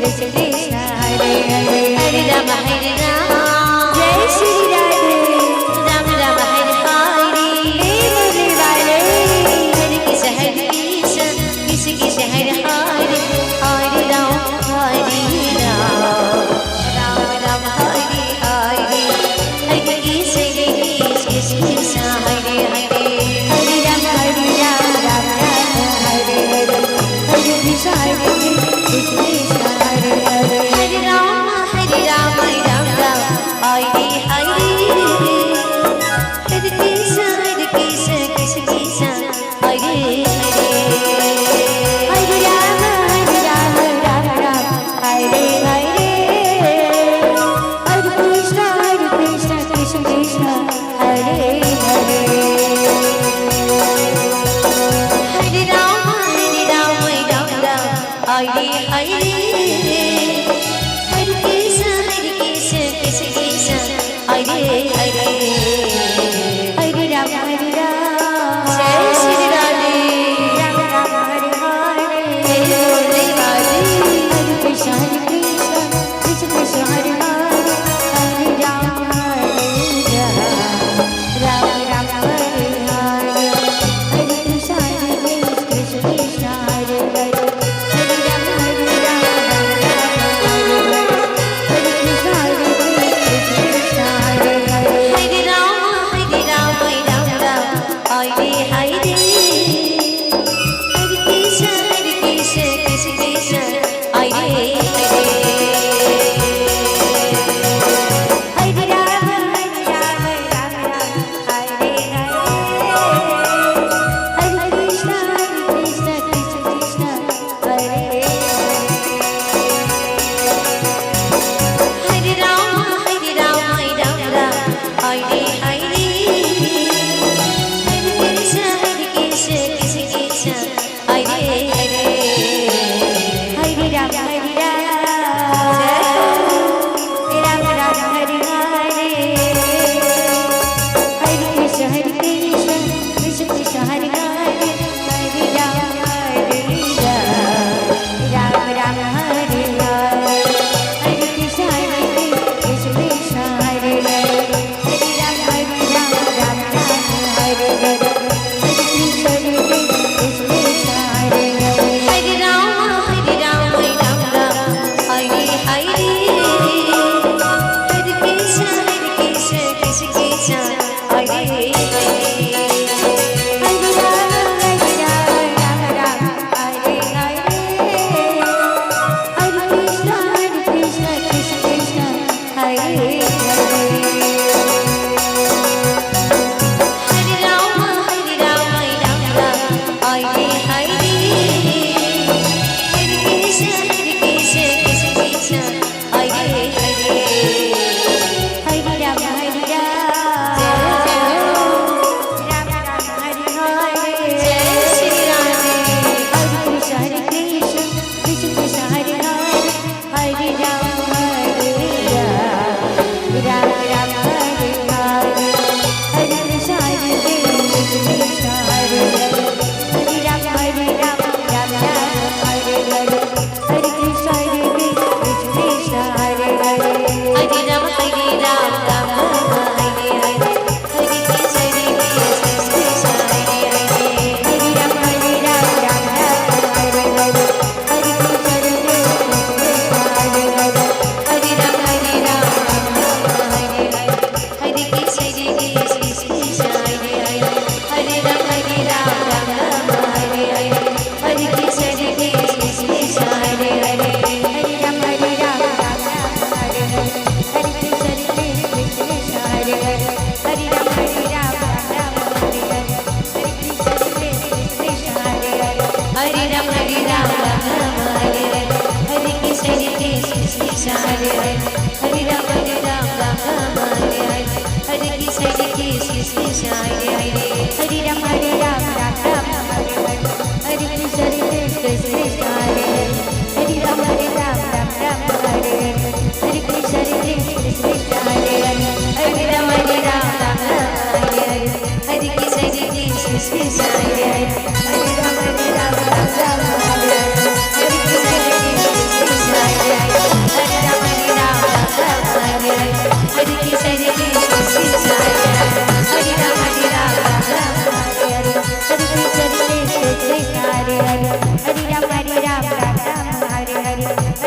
Krishna Krishna Hare Hare Hare Rama Jai Shri Radhe Rama Rama Hare Hare Hare Hare Hare Krishna Krishna Krishna Hare Hare Hare Rama Rama Rama Hare Hare Hare Krishna Krishna Hare Hare Hare Rama Rama Hare Hare Hare Krishna Krishna Hare Hare Hare Rama Rama Rama Hare Hare Hare Krishna Krishna Krishna Hare Hare Hare Rama Rama Rama Hare Hare Hare Krishna Krishna Krishna Hare Hare Hare Rama Rama Hare Hare Hare Krishna Krishna Hare Hare Hare Rama Jai Shri Radhe Rama Rama Hare Hare Hare Krishna Krishna Krishna Hare Hare Hare Rama Rama Rama Hare Hare Hare Krishna Krishna Hare Hare Hare Rama Hare Krishna Krishna Hare Hare Hare Rama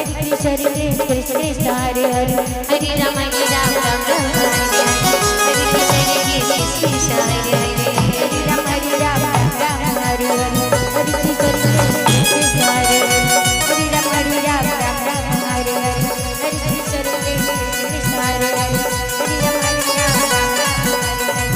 Krishna Krishna Hare Hare Hare Rama Rama Rama Hare Krishna Krishna Hare Hare Hare Rama Rama Rama Hare Hare Hare Krishna Krishna Hare Hare Hare Rama Rama Rama Hare Hare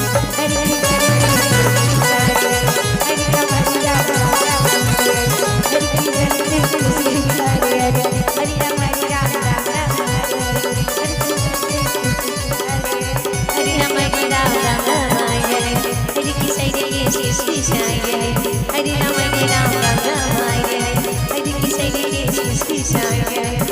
Hare Krishna Krishna Hare Hare Hare Rama Rama Rama Hare Hare Hare